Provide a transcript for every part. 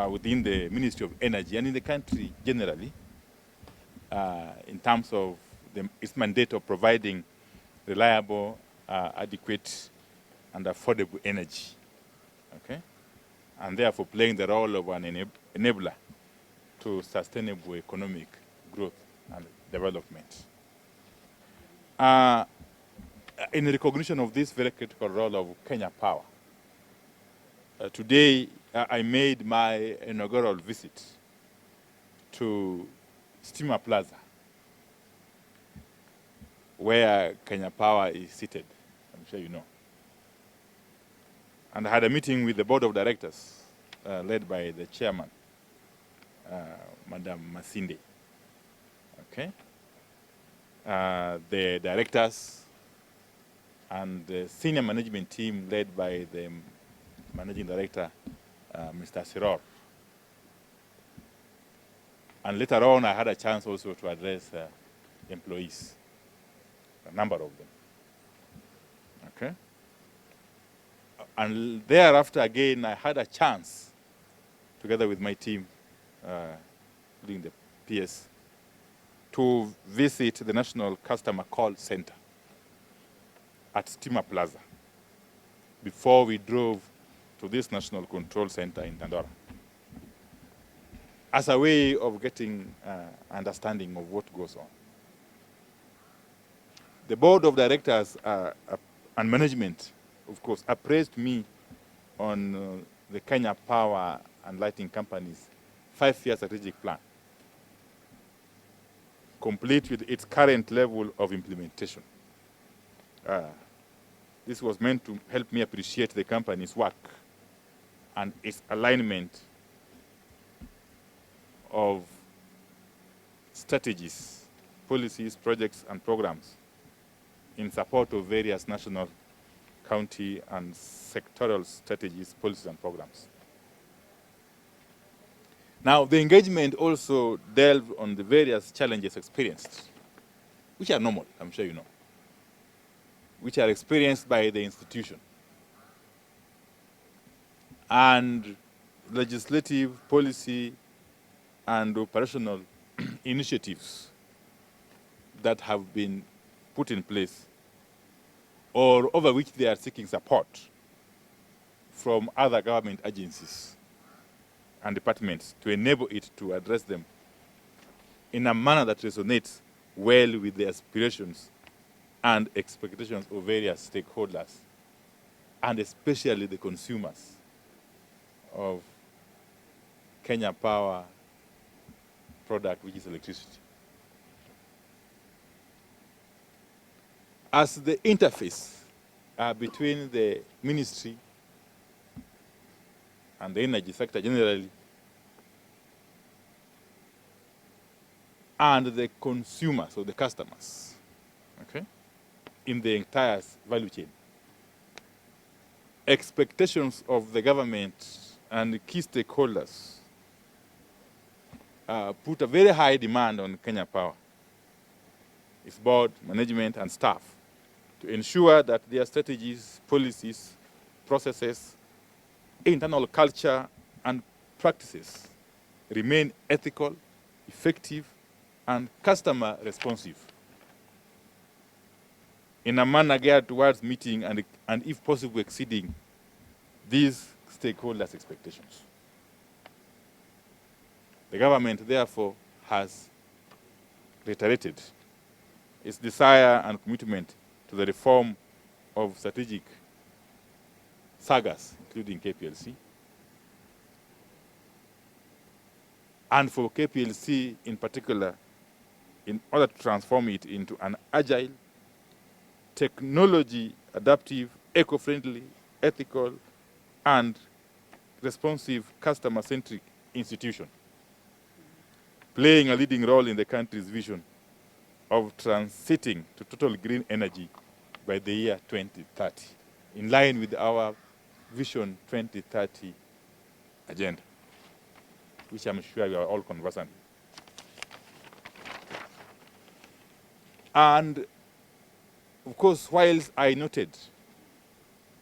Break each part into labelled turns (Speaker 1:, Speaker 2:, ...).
Speaker 1: within the Ministry of Energy and in the country generally, in terms of its mandate of providing reliable, adequate, and affordable energy, okay? And therefore playing the role of an enabler to sustainable economic growth and development. In recognition of this very critical role of Kenya Power, today I made my inaugural visit to Steamer Plaza, where Kenya Power is seated, I'm sure you know. And I had a meeting with the board of directors, led by the chairman, Madam Masinde. Okay? The directors and the senior management team led by the managing director, Mr. Siror. And later on, I had a chance also to address employees, a number of them. Okay? And thereafter, again, I had a chance, together with my team, including the PS, to visit the National Customer Call Center at Steamer Plaza before we drove to this National Control Center in Dandora, as a way of getting understanding of what goes on. The board of directors and management, of course, appraised me on the Kenya Power and Lighting Company's 5-year strategic plan, complete with its current level of implementation. This was meant to help me appreciate the company's work and its alignment of strategies, policies, projects, and programs in support of various national, county, and sectoral strategies, policies, and programs. Now, the engagement also delved on the various challenges experienced, which are normal, I'm sure you know, which are experienced by the institution, and legislative, policy, and operational initiatives that have been put in place or over which they are seeking support from other government agencies and departments to enable it to address them in a manner that resonates well with the aspirations and expectations of various stakeholders, and especially the consumers of Kenya Power product, which is electricity. As the interface between the ministry and the energy sector generally and the consumers or the customers, okay, in the entire value chain, expectations of the government and key stakeholders put a very high demand on Kenya Power, its board, management, and staff, to ensure that their strategies, policies, processes, internal culture, and practices remain ethical, effective, and customer responsive, in a manner geared towards meeting and if possible, exceeding these stakeholders' expectations. The government, therefore, has reiterated its desire and commitment to the reform of strategic sagas, including KPLC, and for KPLC in particular, in order to transform it into an agile, technology adaptive, eco-friendly, ethical, and responsive, customer-centric institution, playing a leading role in the country's vision of transiting to total green energy by the year 2030, in line with our Vision 2030 agenda, which I'm sure you are all conversant with. And of course, whilst I noted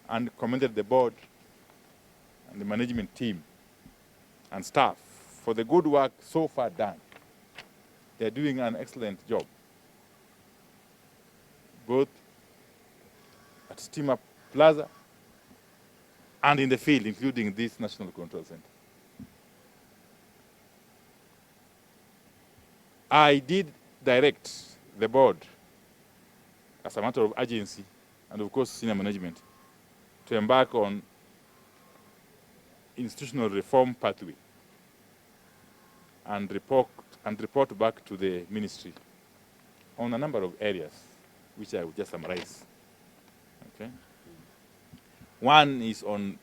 Speaker 1: and commended the board and the management team and staff for the good work so far done. They're doing an excellent job, both at Steamer Plaza and in the field, including this National Control Center. I did direct the board, as a matter of urgency, and of course senior management, to embark on institutional reform pathway and report back to the ministry on a number of areas, which I will just summarize. Okay. One is on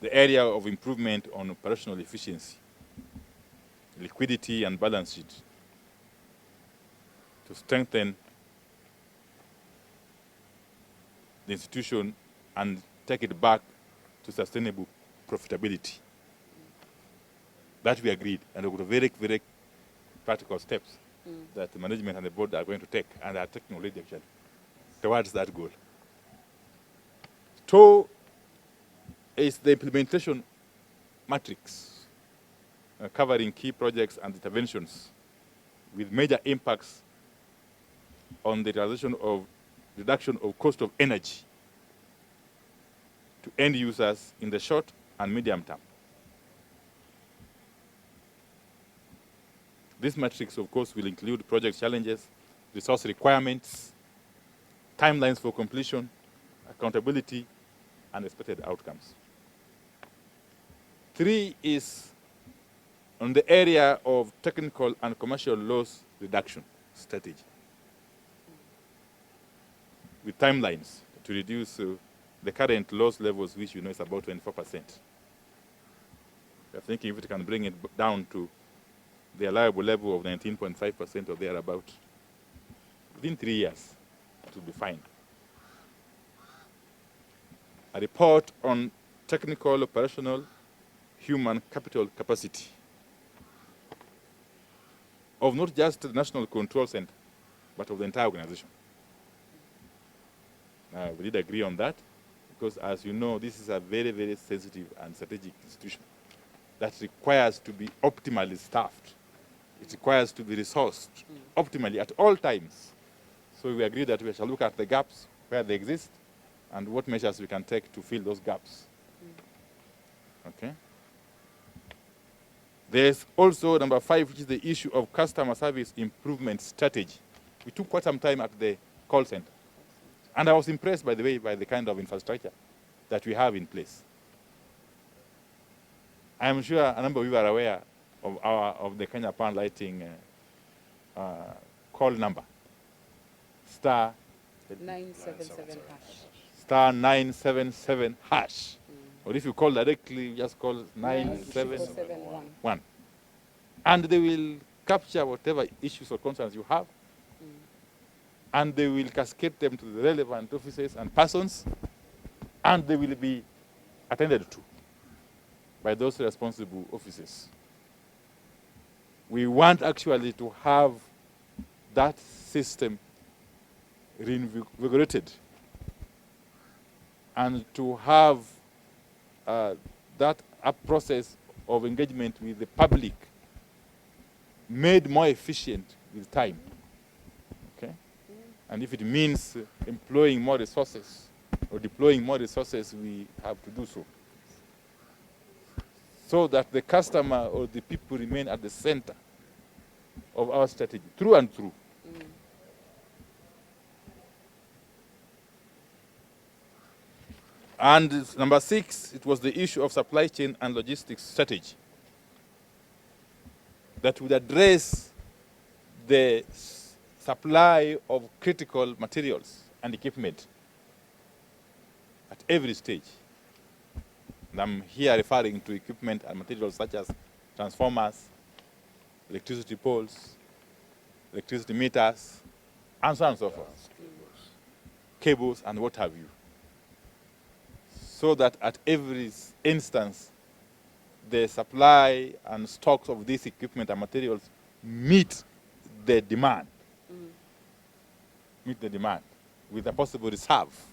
Speaker 1: the area of improvement on operational efficiency, liquidity and balance sheet, to strengthen the institution and take it back to sustainable profitability. That we agreed, and we got very, very practical steps that the management and the board are going to take, and are taking already actually, towards that goal. Two is the implementation matrix, covering key projects and interventions with major impacts on the reduction of cost of energy to end users in the short and medium term. This matrix, of course, will include project challenges, resource requirements, timelines for completion, accountability, and expected outcomes. Three is on the area of technical and commercial loss reduction strategy, with timelines to reduce the current loss levels, which you know is about 24%. We are thinking if it can bring it down to the allowable level of 19.5% or thereabout, within 3 years, it will be fine. A report on technical, operational, human capital capacity of not just the National Control Center, but of the entire organization. We did agree on that, because as you know, this is a very, very sensitive and strategic institution that requires to be optimally staffed. It requires to be resourced optimally at all times. So we agreed that we shall look at the gaps where they exist and what measures we can take to fill those gaps. Okay. There's also number 5, which is the issue of customer service improvement strategy. We took quite some time at the call center. And I was impressed, by the way, by the kind of infrastructure that we have in place. I'm sure a number of you are aware of the Kenya Pan Lighting call number, star
Speaker 2: 977 hash.
Speaker 1: Star 977 hash. Or if you call directly, just call 9771. And they will capture whatever issues or concerns you have, and they will cascade them to the relevant offices and persons, and they will be attended to by those responsible offices. We want actually to have that system reinvigorated and to have that process of engagement with the public made more efficient with time. Okay? And if it means employing more resources or deploying more resources, we have to do so, so that the customer or the people remain at the center of our strategy, through and through. And number 6, it was the issue of supply chain and logistics strategy that would address the supply of critical materials and equipment at every stage. And I'm here referring to equipment and materials such as transformers, electricity poles, electricity meters, and so on and so forth. Cables and what have you. So that at every instance, the supply and stocks of these equipment and materials meet the demand. Meet the demand with a possible reserve.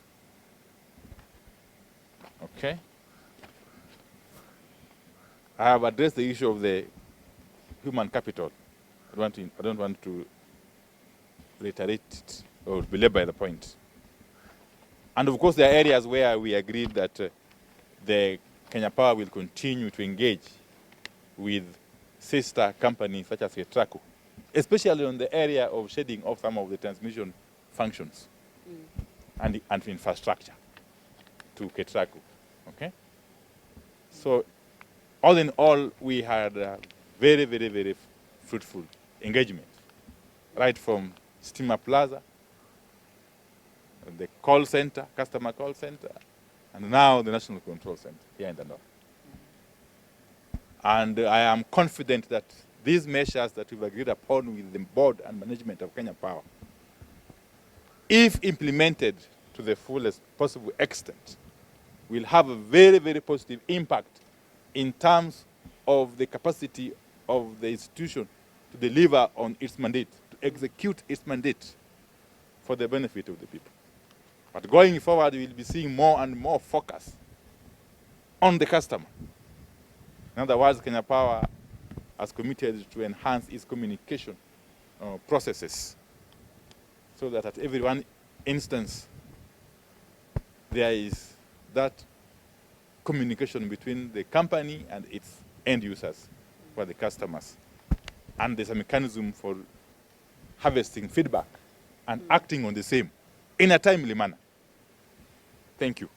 Speaker 1: Okay? I have addressed the issue of the human capital. I don't want to reiterate it or belabor the point. And of course, there are areas where we agreed that the Kenya Power will continue to engage with sister companies such as KETRACO, especially on the area of shedding off some of the transmission functions and infrastructure to KETRACO. Okay? So, all in all, we had a very, very, very fruitful engagement, right from Steamer Plaza, the call center, customer call center, and now the National Control Center here in the north. And I am confident that these measures that we've agreed upon with the board and management of Kenya Power, if implemented to the fullest possible extent, will have a very, very positive impact in terms of the capacity of the institution to deliver on its mandate, to execute its mandate for the benefit of the people. But going forward, we will be seeing more and more focus on the customer. In other words, Kenya Power has committed to enhance its communication processes so that at every one instance, there is that communication between the company and its end users, for the customers. And there's a mechanism for harvesting feedback and acting on the same in a timely manner. Thank you.